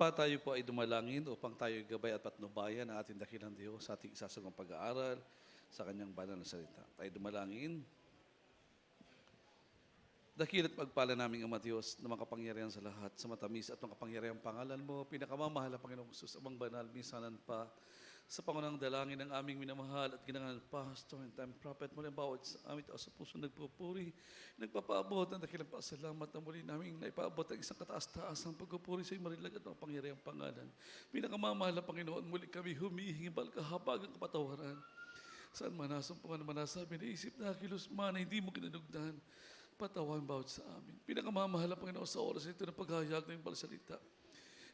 Tayo po ay dumalangin upang tayo gabay at patnubayan ng ating dakilang Diyos sa ating isasagang pag-aaral sa kanyang banal na salita. Tayo dumalangin. Dakila't pagpala naming Ama Diyos na makapangyarihan sa lahat, sa matamis at makapangyarihan pangalan mo, pinakamamahal na Panginoong Jesus, amang banal, minsanan pa, sa pangunang dalangin ng aming minamahal at ginangal pastor and time prophet mo ng bawat sa amin at sa puso nagpupuri, nagpapaabot ng dakilang pasalamat na muli namin naipaabot ang isang kataas-taasang pagpupuri sa iyong marilag at makapangyarihang pangalan. Pinakamamahal na Panginoon, muli kami humihingi kahabagang kapatawaran. Saan man nasumpungan naman nasabi, naisip na kilos man na hindi mo kinanugdan, patawan bawat sa amin. Pinakamamahal na Panginoon sa oras ito ng paghahayag ng iyong palasalita.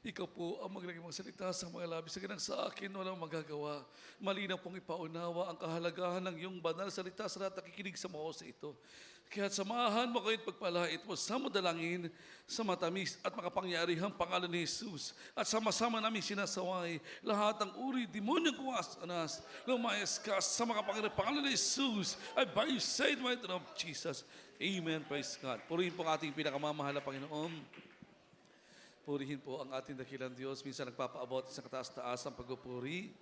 Ikaw po ang maglagay mga salita sa mga labis. Saganang sa akin, walang magagawa. Malinaw pong ipaunawa ang kahalagahan ng iyong banal salita sa lahat nakikinig sa mga oras ito. Kaya samahan mo kayo't pagpalait mo sa madalangin, sa matamis at makapangyarihang pangalan ni Jesus. At sama-sama namin sinasaway lahat ng uri, demonyong kuwasanas, lumayas ka sa makapangyarihang pangalan ni Jesus. I by you say the mighty name of Jesus. Amen. Praise God. Purihin po ang ating pinakamamahal na Panginoon. Purihin po ang ating dakilang Diyos. Minsan nagpapaabot sa kataas-taas ang pagpupuri,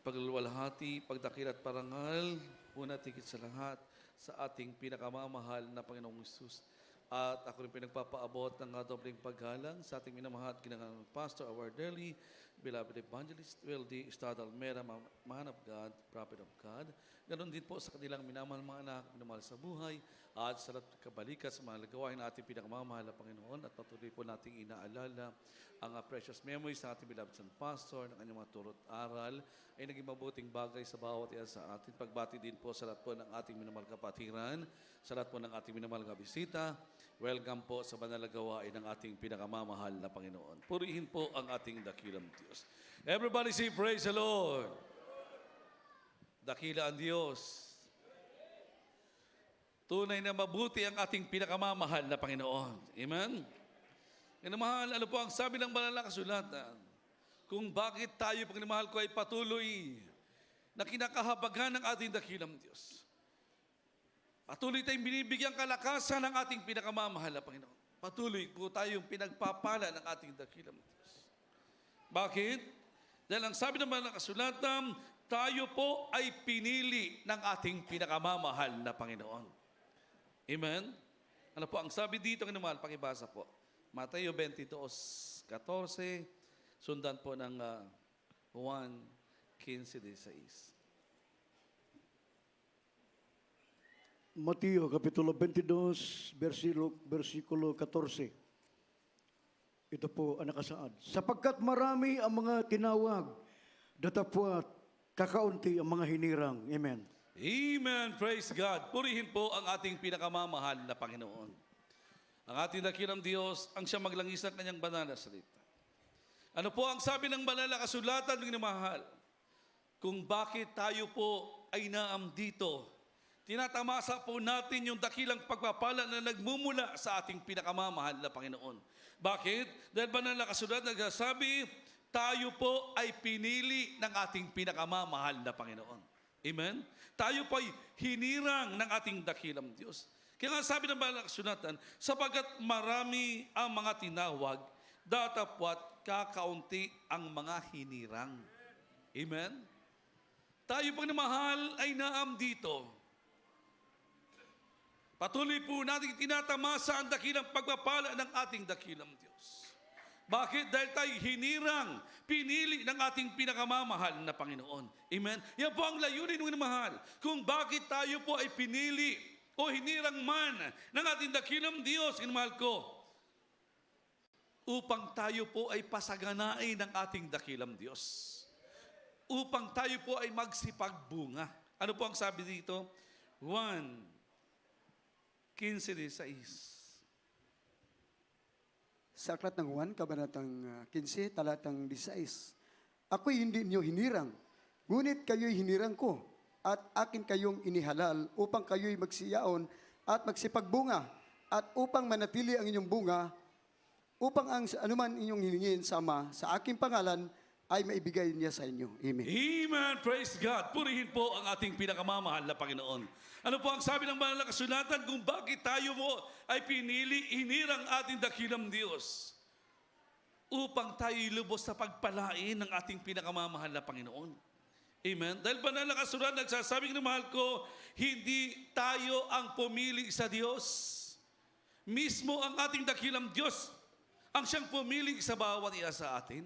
pagluwalhati, pagdakil at parangal, una tigit sa lahat, sa ating pinakamamahal na Panginoong Hesus. At ako rin pinagpapaabot ng dobleng paggalang sa ating minamahal ginangalang Pastor our daily beloved evangelist, Weldy Estrada Almera, man of God, prophet of God. Ganon din po sa kanilang minamahal mga anak, minamahal sa buhay, at sa lahat kabalikat sa mga gawain na ating pinakamamahal na Panginoon, at patuloy po nating inaalala ang precious memories sa ating beloved son pastor, ng kanyang mga turot aral, ay naging mabuting bagay sa bawat isa sa atin. Pagbati din po sa lahat po ng ating minamahal kapatiran, sa lahat po ng ating minamahal kabisita. Welcome po sa banal na gawain ng ating pinakamamahal na Panginoon. Purihin po ang ating dakilang Diyos. Everybody say, praise the Lord. Dakila ang Diyos. Tunay na mabuti ang ating pinakamamahal na Panginoon. Amen? Minamahal, ano po ang sabi ng banal na kasulatan? Kung bakit tayo, pagmamahal ko, ay patuloy na kinakahabagan ng ating dakilang Diyos. Patuloy tayong binibigyan kalakasan ng ating pinakamamahal na Panginoon. Patuloy po tayong pinagpapala ng ating dakilang Diyos. Bakit? Dahil ang sabi ng banal na kasulatan, tayo po ay pinili ng ating pinakamamahal na Panginoon. Amen? Ano po ang sabi dito, kinamahal, pakibasa po. Mateo 22:14, sundan po ng Juan 15:16. Mateo Kapitulo 22, versikulo 14. Ito po ang nakasaad. Sapagkat marami ang mga tinawag, datapwat kakaunti ang mga hinirang. Amen. Amen. Praise God. Purihin po ang ating pinakamamahal na Panginoon. Ang ating dakilang Diyos, ang siyang maglangis ng kanyang banal na salita. Ano po ang sabi ng banal na kasulatan ng minamahal? Kung bakit tayo po ay naam dito, tinatamasa po natin yung dakilang pagpapala na nagmumula sa ating pinakamamahal na Panginoon. Bakit? Dahil banal na kasulatan nagsasabi, tayo po ay pinili ng ating pinakamamahal na Panginoon. Amen? Tayo po ay hinirang ng ating dakilang Diyos. Kaya nga sabi ng banal na kasulatan, sapagat marami ang mga tinawag, datapwat kakaunti ang mga hinirang. Amen? Tayo pang namahal ay naam dito. Patuloy po natin tinatamasa ang dakilang pagpapala ng ating dakilang Diyos. Bakit? Dahil tayo hinirang, pinili ng ating pinakamamahal na Panginoon. Amen? Yan po ang layunin ng mahal. Kung bakit tayo po ay pinili o hinirang man ng ating dakilang Diyos, inamahal ko, upang tayo po ay pasaganain ng ating dakilang Diyos. Upang tayo po ay magsipagbunga. Ano po ang sabi dito? 1:15-16. Sa aklat ng Juan, kabanatang 15, talatang 16. Ako'y hindi niyo hinirang, ngunit kayo'y hinirang ko, at akin kayong inihalal upang kayo'y magsiyaon at magsipagbunga, at upang manatili ang inyong bunga, upang ang anuman inyong hilingin sa Ama, sa aking pangalan, ay maibigay niya sa inyo. Amen. Amen. Praise God. Purihin po ang ating pinakamamahal na Panginoon. Ano po ang sabi ng banal na kasulatan kung bakit tayo mo ay pinili, hinirang ating dakilang Diyos? upang tayo lubos sa pagpalain ng ating pinakamamahal na Panginoon. Amen? Dahil banal na kasulatan nagsasabing na mahal ko, hindi tayo ang pumili sa Diyos. Mismo ang ating dakilang Diyos ang siyang pumili sa bawat isa sa atin.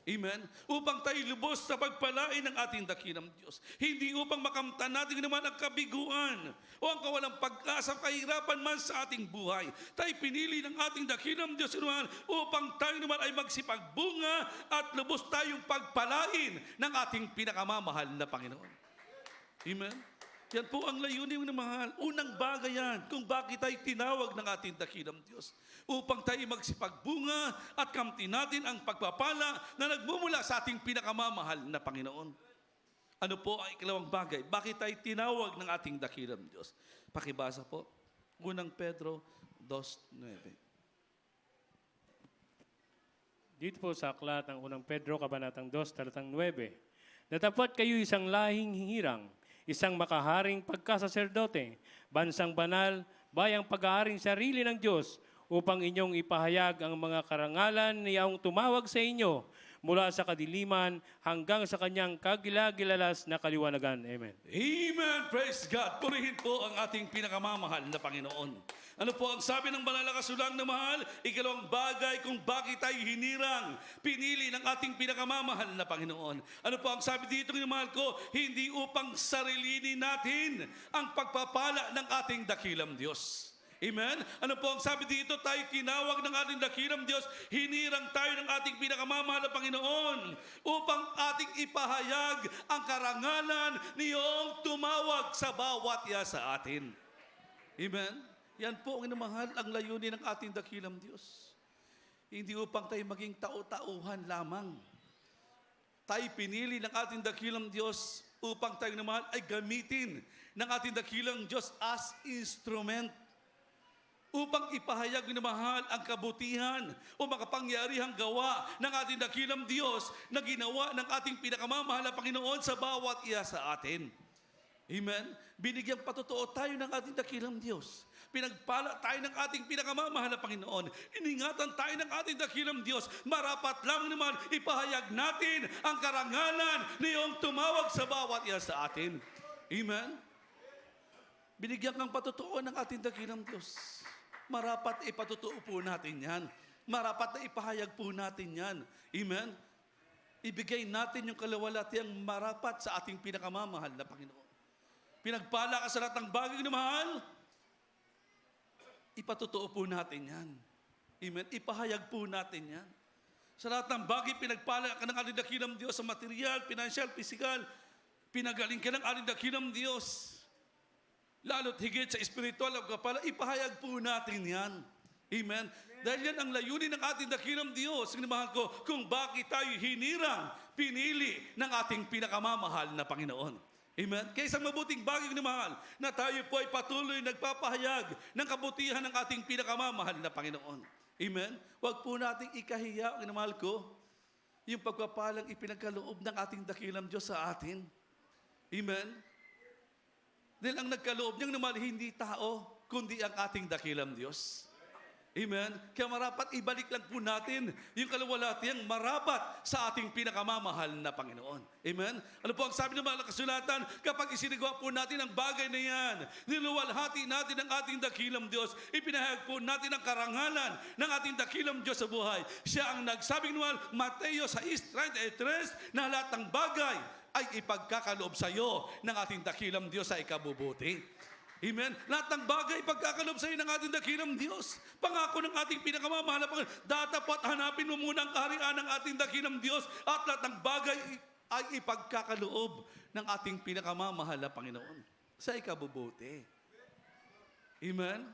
Amen? Upang tayo lubos sa pagpalain ng ating dakilang Diyos. Hindi upang makamtan natin naman ang kabiguan o ang kawalang pag-asa, kahirapan man sa ating buhay. Tayo pinili ng ating dakilang Diyos naman upang tayo naman ay magsipagbunga at lubos tayong pagpalain ng ating pinakamamahal na Panginoon. Amen? Yan po ang layunin ng mahal. Unang bagay yan kung bakit tayo tinawag ng ating dakilang Diyos. Upang tayo magsipagbunga at kamtin natin ang pagpapala na nagmumula sa ating pinakamamahal na Panginoon. Ano po ang ikalawang bagay? Bakit tayo tinawag ng ating dakilang Diyos? Pakibasa po. Unang Pedro 2:9. Dito po sa aklat ng unang Pedro, kabanatang 2, talatang 9. Datapwat kayo isang lahing hirang, isang makaharing pagkasaserdote, bansang banal, bayang paghaharing sarili ng Diyos, upang inyong ipahayag ang mga karangalan niyang tumawag sa inyo mula sa kadiliman hanggang sa kanyang kagilagilalas na kaliwanagan. Amen. Amen! Praise God! Purihin po ang ating pinakamamahal na Panginoon. Ano po ang sabi ng banal na kasulang na mahal? Ikalawang bagay kung bakit tayo hinirang, pinili ng ating pinakamamahal na Panginoon. Ano po ang sabi dito ng mahal ko? Hindi upang sarilinin natin ang pagpapala ng ating dakilang Diyos. Amen? Ano po ang sabi dito? Tayo tinawag ng ating dakilang Diyos, hinirang tayo ng ating pinakamamahal na Panginoon upang ating ipahayag ang karangalan niyong tumawag sa bawat isa sa atin. Amen? Yan po ang inamahal, ang layunin ng ating dakilang Diyos. Hindi upang tayo maging tao-tauhan lamang. Tayo pinili ng ating dakilang Diyos upang tayo naman ay gamitin ng ating dakilang Diyos as instrument upang ipahayag ng mahal ang kabutihan o makapangyarihang gawa ng ating dakilang Diyos na ginawa ng ating pinakamamahal na Panginoon sa bawat isa sa atin. Amen? Binigyang patotoo tayo ng ating dakilang Diyos. Pinagpala tayo ng ating pinakamamahal na Panginoon. Iningatan tayo ng ating dakilang Diyos. Marapat lang naman ipahayag natin ang karangalan niyong tumawag sa bawat isa sa atin. Amen? Binigyan kang patotoo ng ating dakilang Diyos. Marapat ipatotoo po natin yan. Marapat na ipahayag po natin yan. Amen? Ibigay natin yung kalawalatiang marapat sa ating pinakamamahal na Panginoon. Pinagpala ka sa lahat ng bagay na mahal, ipatotoo po natin yan. Amen? Ipahayag po natin yan. Sa lahat ng bagay, pinagpala ka ng ating dakilang Diyos sa material, financial, physical, pinagaling ka ng ating dakilang Diyos. Lalo't higit sa spiritual at kapala, ipahayag po natin yan. Amen? Dahil yan ang layunin ng ating dakilang Diyos. Sinimahal ko, kung bakit tayo hinirang, pinili ng ating pinakamamahal na Panginoon. Amen? Kaya isang mabuting bagay na mahal na tayo po ay patuloy nagpapahayag ng kabutihan ng ating pinakamamahal na Panginoon. Amen? Huwag po nating ikahiya, ang mahal ko, yung pagpapalang ipinagkaloob ng ating dakilang Diyos sa atin. Amen? Dahil ang nagkaloob niyang naman hindi tao, kundi ang ating dakilang Diyos. Amen? Kaya marapat ibalik lang po natin yung kalawalatiang marapat sa ating pinakamamahal na Panginoon. Amen? Ano po ang sabi ng mga kasulatan? Kapag isinagawa po natin ang bagay na yan, niluwalhati natin ang ating dakilang Diyos, ipinahayag po natin ang karangalan ng ating dakilang Diyos sa buhay. Siya ang nagsabing naman, Mateo 6:33, na lahat ng bagay ay ipagkakaloob sa iyo ng ating dakilang Diyos sa ikabubuti. Amen? Lahat ng bagay ipagkakaloob sa iyo ng ating dakilang Diyos. Pangako ng ating pinakamamahal na Panginoon, datapat hanapin mo muna ang kaharian ng ating dakilang Diyos at lahat ng bagay ay ipagkakaloob ng ating pinakamamahal na Panginoon sa ikabubuti. Amen?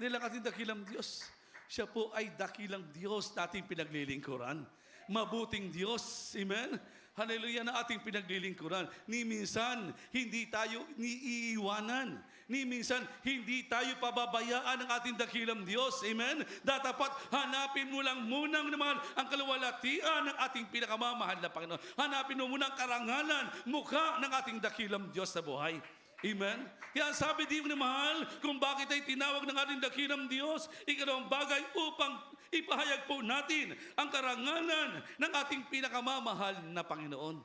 Dahil ang ating dakilang Diyos, siya po ay dakilang Diyos na ating pinaglilingkuran. Mabuting Diyos. Amen? Hallelujah, na ating pinaglilingkuran. Ni minsan, hindi tayo niiiwanan. Ni minsan, hindi tayo pababayaan ng ating dakilang Diyos. Amen? Datapat, hanapin mo lang munang naman ang kaluwalhatian ng ating pinakamamahal na Panginoon. Hanapin mo muna ang karangalan, mukha ng ating dakilang Diyos sa buhay. Amen? Kaya sabi di na mahal, kung bakit ay tinawag ng ating dakilang Diyos, ikalawang bagay upang ipahayag po natin ang karangalan ng ating pinakamamahal na Panginoon.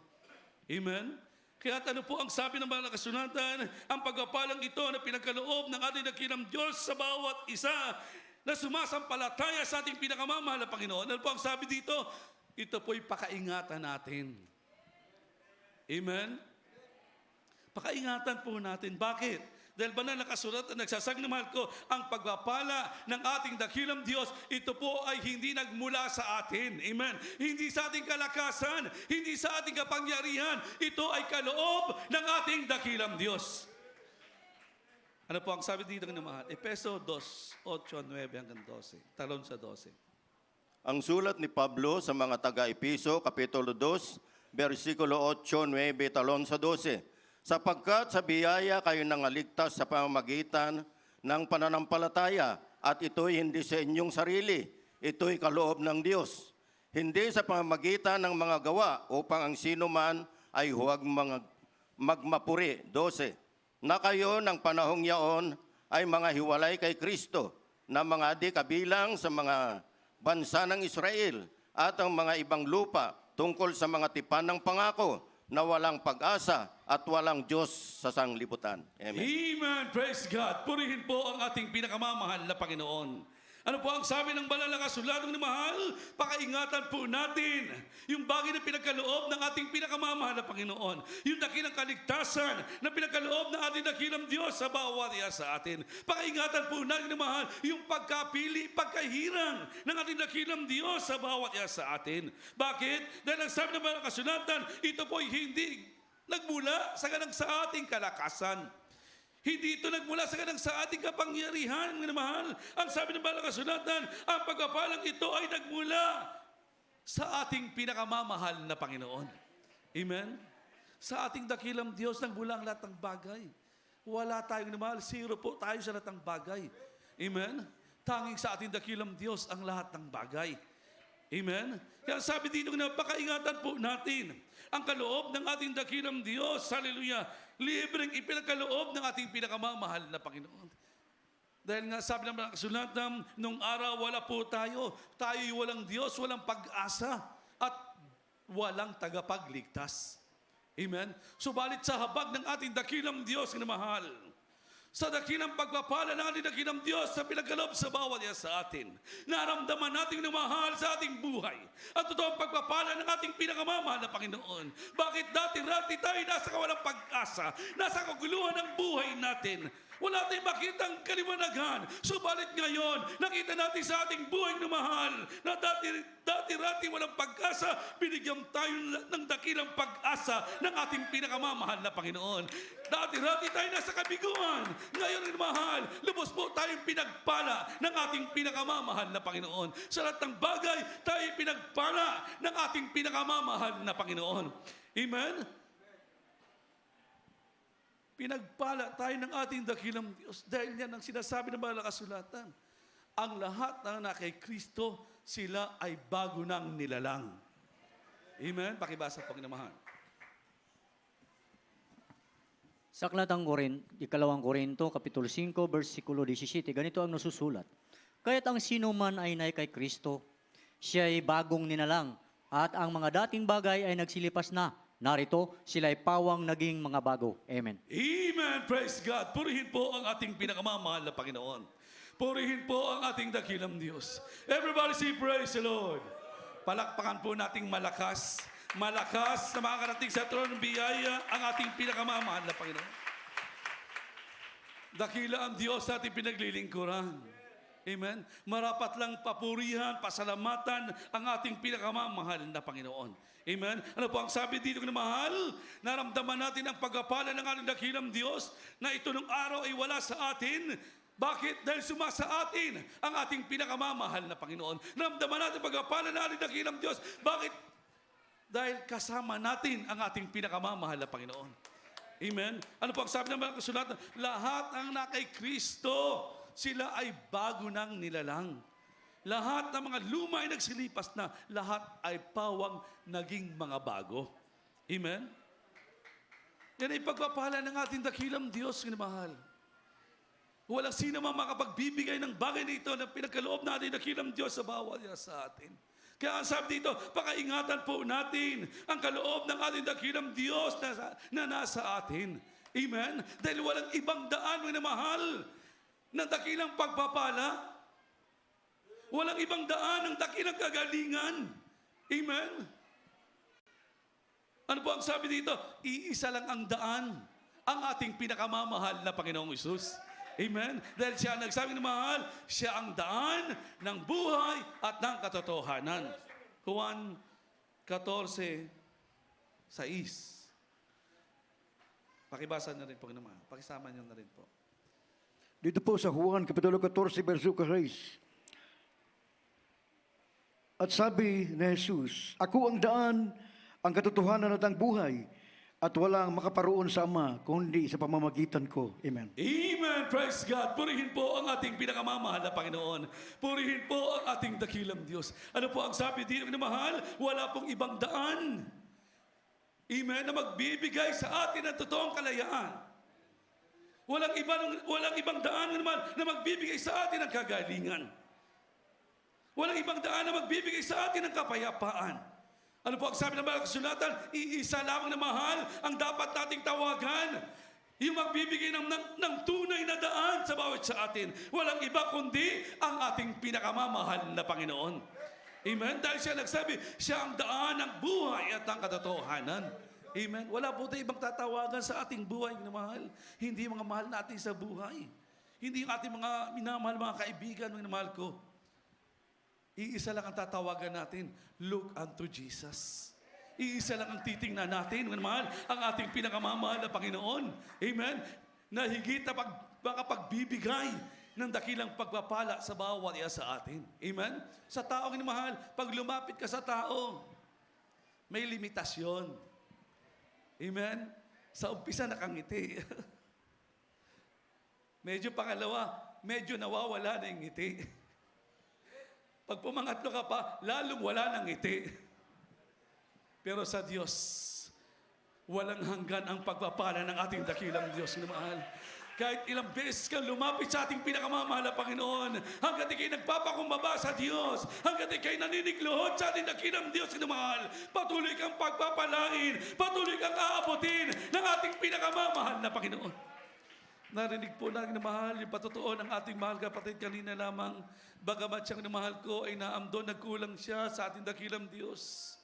Amen? Kaya ano po ang sabi ng mga kasulatan, ang pagpapalang ito na pinagkaloob ng ating dakilang Diyos sa bawat isa na sumasampalataya sa ating pinakamamahal na Panginoon. Ano po ang sabi dito? Ito po'y pakaingatan natin. Amen? Pakaingatan po natin. Bakit? Dahil banal na kasulat at nagsasag na mahal ko, ang pagpapala ng ating dakilang Diyos, ito po ay hindi nagmula sa atin. Amen? Hindi sa ating kalakasan, hindi sa ating kapangyarihan. Ito ay kaloob ng ating dakilang Diyos. Ano po ang sabi dito ng mahal? Efeso 2, 8, 9 hanggang 12. Talon sa 12. Ang sulat ni Pablo sa mga taga-Episo, Kapitulo 2, versikulo 8, 9, talon sa 12. Sapagkat sa biyaya kayo nangaligtas sa pamamagitan ng pananampalataya, at ito'y hindi sa inyong sarili, ito'y kaloob ng Diyos. Hindi sa pamamagitan ng mga gawa, upang ang sino man ay huwag magmapuri. 12. Na kayo ng panahong yaon ay mga hiwalay kay Kristo, na mga di kabilang sa mga bansa ng Israel at ang mga ibang lupa tungkol sa mga tipan ng pangako, na walang pag-asa at walang Diyos sa sanglibutan. Amen. Amen. Praise God. Purihin po ang ating pinakamamahal na Panginoon. Ano po ang sabi ng banal na kasulatan ng mahal? Pakaingatan po natin yung bagay na pinagkaloob ng ating pinakamamahal na Panginoon. Yung dakilang kaligtasan na pinagkaloob ng ating dakilang Diyos sa bawat isa sa atin. Pakaingatan po natin ng mahal yung pagkapili, pagkahirang ng ating dakilang Diyos sa bawat isa sa atin. Bakit? Dahil ang sabi ng banal na kasulatan, ito po ay hindi nagmula sa ating kalakasan. Hindi ito nagmula sa ating kapangyarihan, mga mahal. Ang sabi ng banal na kasulatan, ang pagpapalang ito ay nagmula sa ating pinakamamahal na Panginoon. Amen? Sa ating dakilang Diyos nagmula ang lahat ng bagay. Wala tayong mahal, zero po tayo sa lahat ng bagay. Amen? Tanging sa ating dakilang Diyos ang lahat ng bagay. Amen? Kaya sabi dito na pakaingatan po natin ang kaloob ng ating dakilang Diyos. Hallelujah. Libreng ipinagkaloob ng ating pinakamamahal na Panginoon. Dahil nga sabi ng mga kasulatan, nung araw wala po tayo. Tayo'y walang Diyos, walang pag-asa, at walang tagapagligtas. Amen? Subalit sa habag ng ating dakilang Diyos na mahal, sa dakilang pagpapala ng ating dakilang Diyos sa pinagkaloob sa bawat isa sa atin. Naramdaman natin ng mahal sa ating buhay. At totoong pagpapala ng ating pinakamamahal na Panginoon. Bakit dati-rati tayo nasa kawalang pag-asa, nasa kaguluhan ng buhay natin. Wala tayong makitang kaliwanagan. Subalit ngayon, nakita natin sa ating buhay na mahal na dati-rati walang pag-asa, binigyan tayo ng dakilang pag-asa ng ating pinakamamahal na Panginoon. Dati-rati tayo nasa kabiguan. Ngayon na mahal, lubos po tayong pinagpala ng ating pinakamamahal na Panginoon. Sa lahat ng bagay, tayo pinagpala ng ating pinakamamahal na Panginoon. Amen? Pinagpala tayo ng ating dakilang Diyos dahil yan ang sinasabi ng mga kasulatan. Ang lahat na kay Kristo, sila ay bago ng nilalang. Amen? Pakibasa po, kinamahan. Sa aklatang ikalawang Korinto, Kapitulo 5, versikulo 17, ganito ang nasusulat. Kaya't ang sino man ay nay kay Kristo, siya ay bagong ninalang, at ang mga dating bagay ay nagsilipas na. Narito, sila ay pawang naging mga bago. Amen. Amen! Praise God! Purihin po ang ating pinakamamahal na Panginoon. Purihin po ang ating dakilang Diyos. Everybody say praise the Lord. Palakpakan po nating malakas na makakarating sa trono ng biyaya ang ating pinakamamahal na Panginoon. Dakila ang Diyos sa ating pinaglilingkuran. Amen? Marapat lang papurihan, pasalamatan ang ating pinakamamahal na Panginoon. Amen? Ano po ang sabi dito na mahal? Naramdaman natin ang pagpapala ng ating dakilang Diyos na ito nung araw ay wala sa atin. Bakit? Dahil sumasa atin ang ating pinakamamahal na Panginoon. Naramdaman natin ang pagpapala ng ating dakilang Diyos. Bakit? Dahil kasama natin ang ating pinakamamahal na Panginoon. Amen? Ano po ang sabi ng mga kasulatan? Lahat ang na kay Kristo, sila ay bago ng nilalang. Lahat ng mga luma ay nagsilipas na, lahat ay pawang naging mga bago. Amen? Yan ay pagpapala ng ating dakilang Diyos, minamahal. Walang sino man makapagbibigay ng bagay nito na pinagkaloob natin dakilang Diyos sa bawat isa sa atin. Kaya ang sabi dito, pakaingatan po natin ang kaloob ng ating dakilang Diyos na nasa atin. Amen? Dahil walang ibang daan, minamahal, ng dakilang pagpapala. Walang ibang daan ng dakilang kagalingan. Amen? Ano po ang sabi dito? Iisa lang ang daan, ang ating pinakamamahal na Panginoong Hesus. Amen? Dahil siya nagsabi ng mahal, siya ang daan ng buhay at ng katotohanan. Juan 14:6. Pakibasa na rin po naman. Pakisama niyo na rin po. Dito po sa Juan, Kapitulo 14, verso 6. At sabi ni Jesus, ako ang daan, ang katotohanan at ang buhay, at walang makaparoon sa Ama, kundi sa pamamagitan ko. Amen. Amen! Praise God! Purihin po ang ating pinakamamahal na Panginoon. Purihin po ang ating dakilang Diyos. Ano po ang sabi dito na mahal? Wala pong ibang daan. Amen? Na magbibigay sa atin ng totoong kalayaan. Walang ibang daan naman na magbibigay sa atin ng kagalingan. Walang ibang daan na magbibigay sa atin ng kapayapaan. Ano po ang sabi ng mga kasulatan? Iisa lamang na mahal ang dapat nating tawagan. Yung magbibigay ng tunay na daan sa bawat sa atin. Walang iba kundi ang ating pinakamamahal na Panginoon. Amen? Dahil siya nagsabi, siya ang daan ng buhay at ang katotohanan. Amen? Wala po tayong ibang tatawagan sa ating buhay na mahal. Hindi mga mahal natin sa buhay. Hindi yung ating mga minamahal, mga kaibigan, mga mahal ko. Iisa lang ang tatawagan natin, look unto Jesus. Iisa lang ang titingnan natin, mga mahal, ang ating pinakamamahal na Panginoon. Amen? Na higit na makapagbibigay ng dakilang pagpapala sa bawat isa sa atin. Amen? Sa taong mahal, pag lumapit ka sa tao, may limitasyon. Amen? Sa umpisa nakangiti. Medyo pangalawa, medyo nawawala na yung ngiti. Pag pumangatlo ka pa, lalong wala ng ngiti. Pero sa Diyos, walang hanggan ang pagpapala ng ating dakilang Diyos na mahal. Kahit ilang beses kang lumapit sa ating pinakamamahal na Panginoon, hanggat ikay nagpapakumbaba sa Diyos, hanggat ikay naninigluhod sa ating dakilang Diyos na mahal, patuloy kang pagpapalain, patuloy kang aabutin ng ating pinakamamahal na Panginoon. Narinig po natin na mahal yung patotoo ng ating mahal kapatid kanina lamang, bagamat siyang namahal ko ay naamdon, nagkulang siya sa ating dakilang Diyos.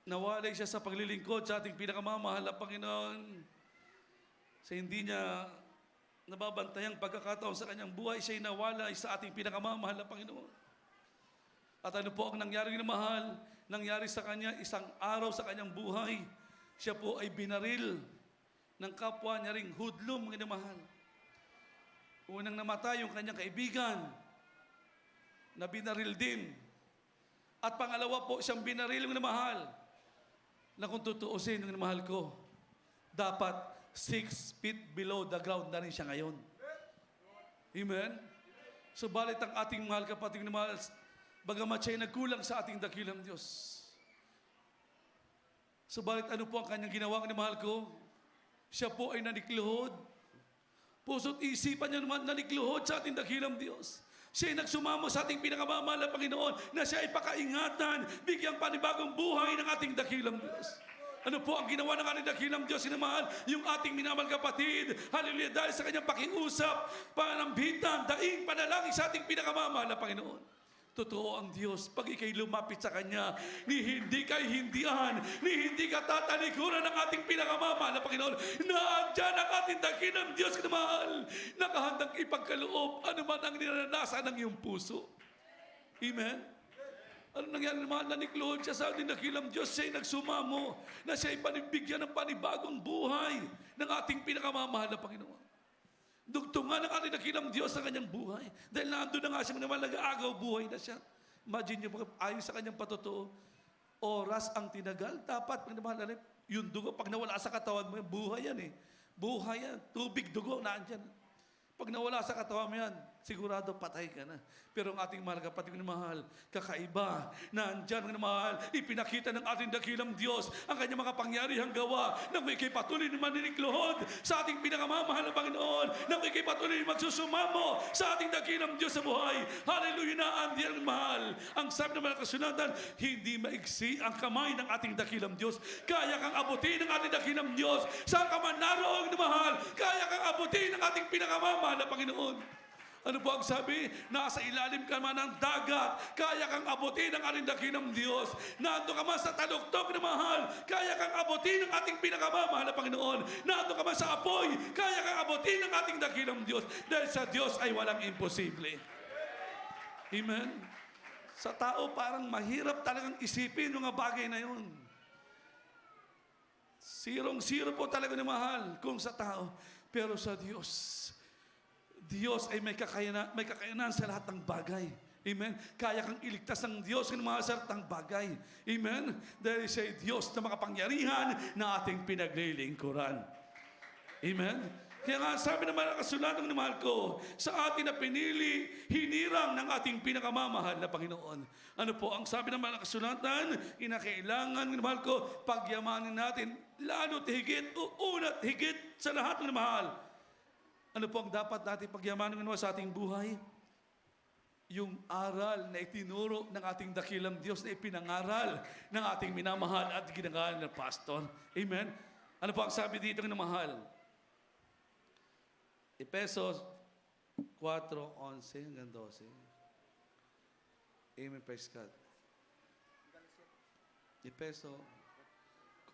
Nawalay siya sa paglilingkod sa ating pinakamamahal na Panginoon. Sa hindi niya nababantayang pagkakataon sa kanyang buhay, siya'y nawalay sa ating pinakamamahal na Panginoon. At ano po ang nangyari na mahal? Nangyari sa kanya isang araw sa kanyang buhay, siya po ay binaril ng kapwa niya ring hudlom, mga mahal. Unang namatay yung kanyang kaibigan, na binaril din. At pangalawa po, siyang binaril ng mahal, na kung tutuusin ng mahal ko, dapat 6 feet below the ground na rin siya ngayon. Amen? Subalit ang ating mahal kapatid na mahal, bagamat siya'y nagkulang sa ating dakilang Diyos. Subalit ano po ang kanyang ginawa ng mahal ko? Siya po ay nanikluhod. Puso't isipan niya naman nanikluhod sa ating dakilang Diyos. Siya ay nagsumamo sa ating pinakamamahal na Panginoon na siya ay pakaingatan, bigyang panibagong buhay ng ating dakilang Diyos. Ano po ang ginawa ng ating dakilang Diyos na mahal? Yung ating minamahal kapatid, hallelujah, dahil sa kanyang pakiusap, panambitan, daing panalangin sa ating pinakamamahal na Panginoon. Totoo ang Diyos, pag ikay lumapit sa Kanya, ni hindi kay hindian, ni hindi ka tatalikuran ng ating pinakamamahal na Panginoon, na andyan ang ating dakilang Diyos na mahal, nakahandang ipagkaloob, ano man ang ninanasan ng iyong puso. Amen? Ano nangyari naman? Nanikluhod siya sa ating dakilang Diyos, siya'y nagsumamo, na siya'y panibigyan ng panibagong buhay ng ating pinakamamahal na Panginoon. Dugtungan ng ating dakilang Diyos sa kanyang buhay. Dahil nandun na nga siya naman, nag-aagaw buhay na siya. Imagine niyo, ayon sa kanyang patotoo, oras ang tinagal. Dapat, yung dugo, pag nawala sa katawan mo, buhay yan eh. Buhay yan. Tubig, dugo, naandyan. Pag nawala sa katawan mo yan, sigurado patay ka na. Pero ang ating mahal kapatid na mahal, kakaiba, na andyan na mahal, ipinakita ng ating dakilang Diyos ang kanyang mga pangyarihang gawa na may kay patuloy na maninikluhod sa ating pinakamamahal na Panginoon, na may kay patuloy na magsusumamo sa ating dakilang Diyos sa buhay. Hallelujah na andyan mahal. Ang sabi ng mga kasunatan, hindi maigsi ang kamay ng ating dakilang Diyos. Kaya kang abutin ng ating dakilang Diyos. Saan ka man naroon na mahal, kaya kang abutin ng ating pinakamamahal na Panginoon. Ano po ang sabi? Nasa ilalim ka man ng dagat, kaya kang abutin ng ating dakilang Diyos. Nando ka man sa taluktok na mahal, kaya kang abutin ng ating pinakamamahal na Panginoon. Nando ka man sa apoy, kaya kang abutin ng ating dakilang Diyos. Dahil sa Diyos ay walang imposible. Amen? Sa tao parang mahirap talagang isipin mga bagay na yun. Zero po talaga ni mahal kung sa tao. Pero sa Diyos, Diyos ay may kakayanan sa lahat ng bagay. Amen? Kaya kang iligtas ng Diyos ng mga sartang bagay. Amen? Dahil siya ay Diyos na makapangyarihan na ating pinaglilingkuran. Amen? Kaya nga sabi naman ang kasulatan ng mahal ko, sa atin na pinili, hinirang ng ating pinakamamahal na Panginoon. Ano po ang sabi naman ng kasulatan? Kinakailangan ng mahal ko, pagyamanin natin, lalo't higit, uunat higit sa lahat ng mahal. Ano po ang dapat natin pagyamanin sa ating buhay? Yung aral na itinuro ng ating dakilang Diyos na ipinangaral ng ating minamahal at ginagawa ng pastor. Amen? Ano po ang sabi dito ng mahal? Efesos 4:11 hanggang 12. Amen, praise God. Efesos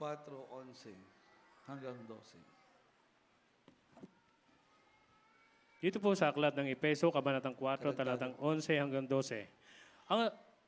4:11 hanggang 12. Dito po sa aklat ng Epeso, Kabanatang 4, talatang 11 hanggang 12.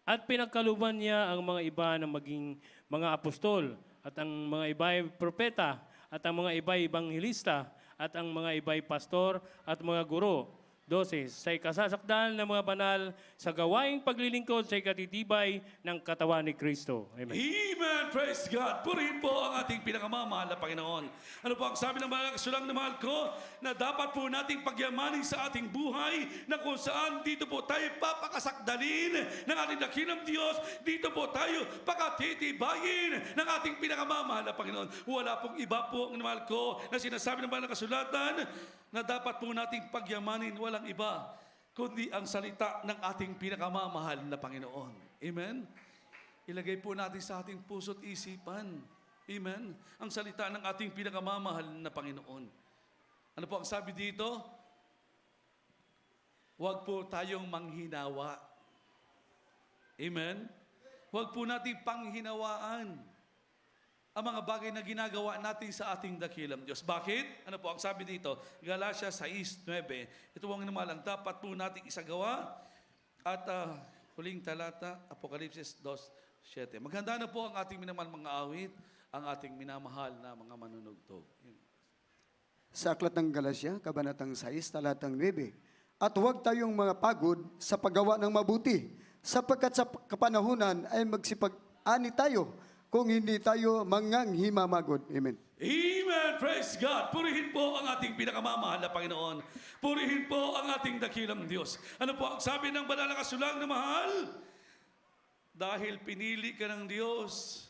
At pinagkaluban niya ang mga iba na maging mga apostol, at ang mga iba ay propeta, at ang mga iba ay ebanghelista, at ang mga iba ay pastor, at mga guro. 12. Sa'y kasasakdal ng mga banal sa gawaing paglilingkod sa ikatitibay ng katawan ni Kristo. Amen. Amen! Praise God! Purihin po ang ating pinakamamahal na Panginoon. Ano po ang sabi ng mga kasulang na mahal ko? Na dapat po nating pagyamanin sa ating buhay na kung saan dito po tayo papakasakdalin ng ating dakilang Diyos. Dito po tayo pakatitibayin ng ating pinakamamahal na Panginoon. Wala pong iba po ang mahal ko na sinasabi ng mga kasulatan na dapat po nating pagyamanin, walang iba, kundi ang salita ng ating pinakamamahal na Panginoon. Amen? Ilagay po natin sa ating puso't isipan. Amen? Ang salita ng ating pinakamamahal na Panginoon. Ano po ang sabi dito? Huwag po tayong manghinawa. Amen? Huwag po nating panghinawaan ang mga bagay na ginagawa natin sa ating dakilang Diyos. Bakit? Ano po ang sabi dito? Galatia 6:9. Ito ang naman lang dapat po nating isagawa. At huling talata, Apokalipsis 2:7. Maghanda na po ang ating minamahal mga awit, ang ating minamahal na mga manunugtog. Sa aklat ng Galatia, Kabanatang 6, talatang 9. At huwag tayong mga pagod sa paggawa ng mabuti, sapagkat sa kapanahunan ay magsipag-ani tayo kung hindi tayo manganghimamagod. Amen. Amen! Praise God! Purihin po ang ating pinakamamahal na Panginoon. Purihin po ang ating dakilang Diyos. Ano po ang sabi ng banal na kasulang na mahal? Dahil pinili ka ng Diyos,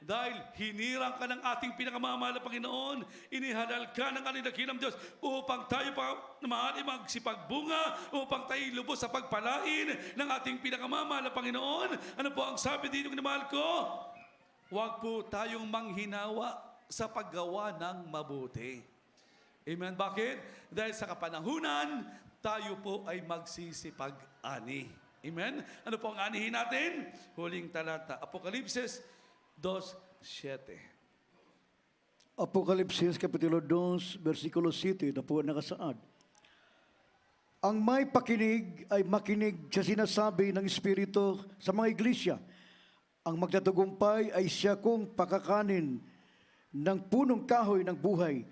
dahil hinirang ka ng ating pinakamamahal na Panginoon, inihalal ka ng ating dakilang Diyos upang tayo pa mahal ay magsipagbunga, upang tayo lubos sa pagpalain ng ating pinakamamahal na Panginoon. Ano po ang sabi dito ng mahal ko? Huwag po tayong manghinawa sa paggawa ng mabuti. Amen? Bakit? Dahil sa kapanahunan, tayo po ay magsisipag-ani. Amen? Ano po ang anihin natin? Huling talata, Apokalipsis 2:7. Apokalipsis Kapitulo 2, versikulo 7, na po nakasaad. Ang may pakinig ay makinig sa sinasabi ng Espiritu sa mga iglesia. Ang magtatagumpay ay siya kung pakakanin ng punong kahoy ng buhay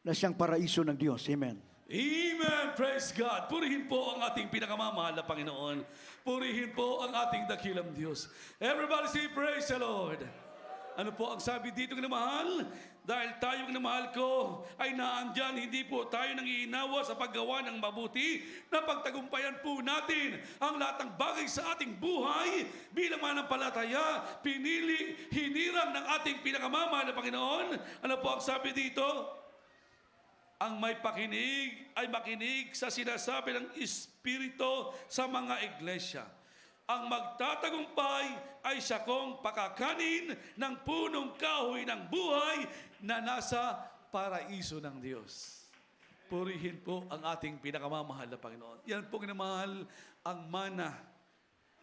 na siyang paraiso ng Diyos. Amen. Amen! Praise God! Purihin po ang ating pinakamamahal na Panginoon. Purihin po ang ating dakilang Diyos. Everybody say, praise the Lord! Ano po ang sabi dito ng mahal? Dahil tayong namahal ko ay naandyan, hindi po tayo nangiinawa sa paggawa ng mabuti na pagtagumpayan po natin ang lahat ng bagay sa ating buhay bilang manampalataya, pinili, hinirang ng ating pinakamamahal na Panginoon. Ano po ang sabi dito? Ang may pakinig ay makinig sa sinasabi ng Espiritu sa mga iglesia. Ang magtatagumpay ay siya kong pakakanin ng punong kahoy ng buhay na nasa paraiso ng Diyos. Purihin po ang ating pinakamamahal na Panginoon. Yan po ginamahal ang mana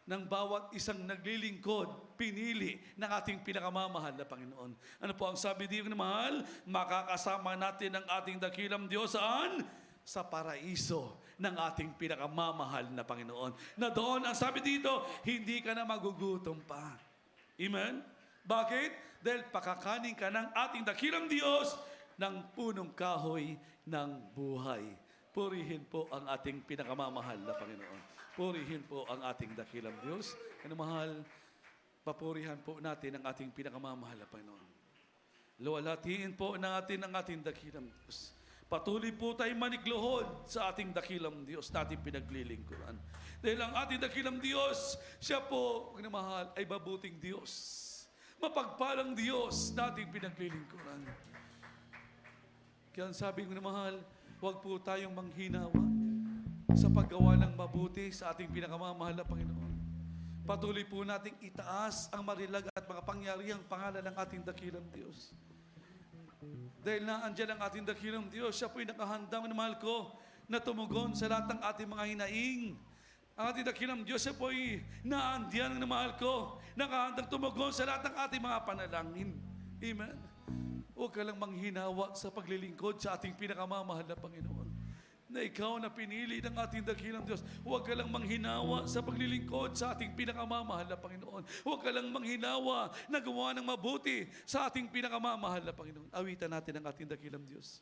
ng bawat isang naglilingkod, pinili ng ating pinakamamahal na Panginoon. Ano po ang sabi dito na mahal? Makakasama natin ang ating dakilang Diyos saan? Sa paraiso ng ating pinakamamahal na Panginoon. Na doon, ang sabi dito, hindi ka na magugutom pa. Amen? Bakit? Dahil pakakanin ka ng ating dakilang Diyos ng punong kahoy ng buhay. Purihin po ang ating pinakamamahal na Panginoon. Purihin po ang ating dakilang Diyos. Ano mahal, papurihan po natin ang ating pinakamamahal na Panginoon. Luwalhatiin po natin ang ating dakilang Diyos. Patuloy po tayong manikluhod sa ating dakilang Diyos na ating pinaglilingkuran. Dahil ang ating dakilang Diyos, siya po, mahal, ay mabuting Diyos. Mapagpalang Diyos na ating pinaglilingkuran. Kaya sabi ko na mahal, huwag po tayong manghinawa sa paggawa ng mabuti sa ating pinakamamahal na Panginoon. Patuloy po nating itaas ang marilag at mga pangyarihang pangalan ng ating dakilang Diyos. Dahil naandyan ang ating dakilang Diyos, siya po'y nakahandang na mahal ko na tumugon sa lahat ng ating mga hinaing. Ang ating dakilang Diyos, siya po'y naandyan na mahal ko, nakahandang tumugon sa lahat ng ating mga panalangin. Amen. Huwag ka lang manghinawa sa paglilingkod sa ating pinakamamahal na Panginoon. Na ikaw na pinili ng ating dakilang Diyos. Huwag ka lang manghinawa sa paglilingkod sa ating pinakamamahal na Panginoon. Huwag ka lang manghinawa na gumawa ng mabuti sa ating pinakamamahal na Panginoon. Awitan natin ang ating dakilang Diyos.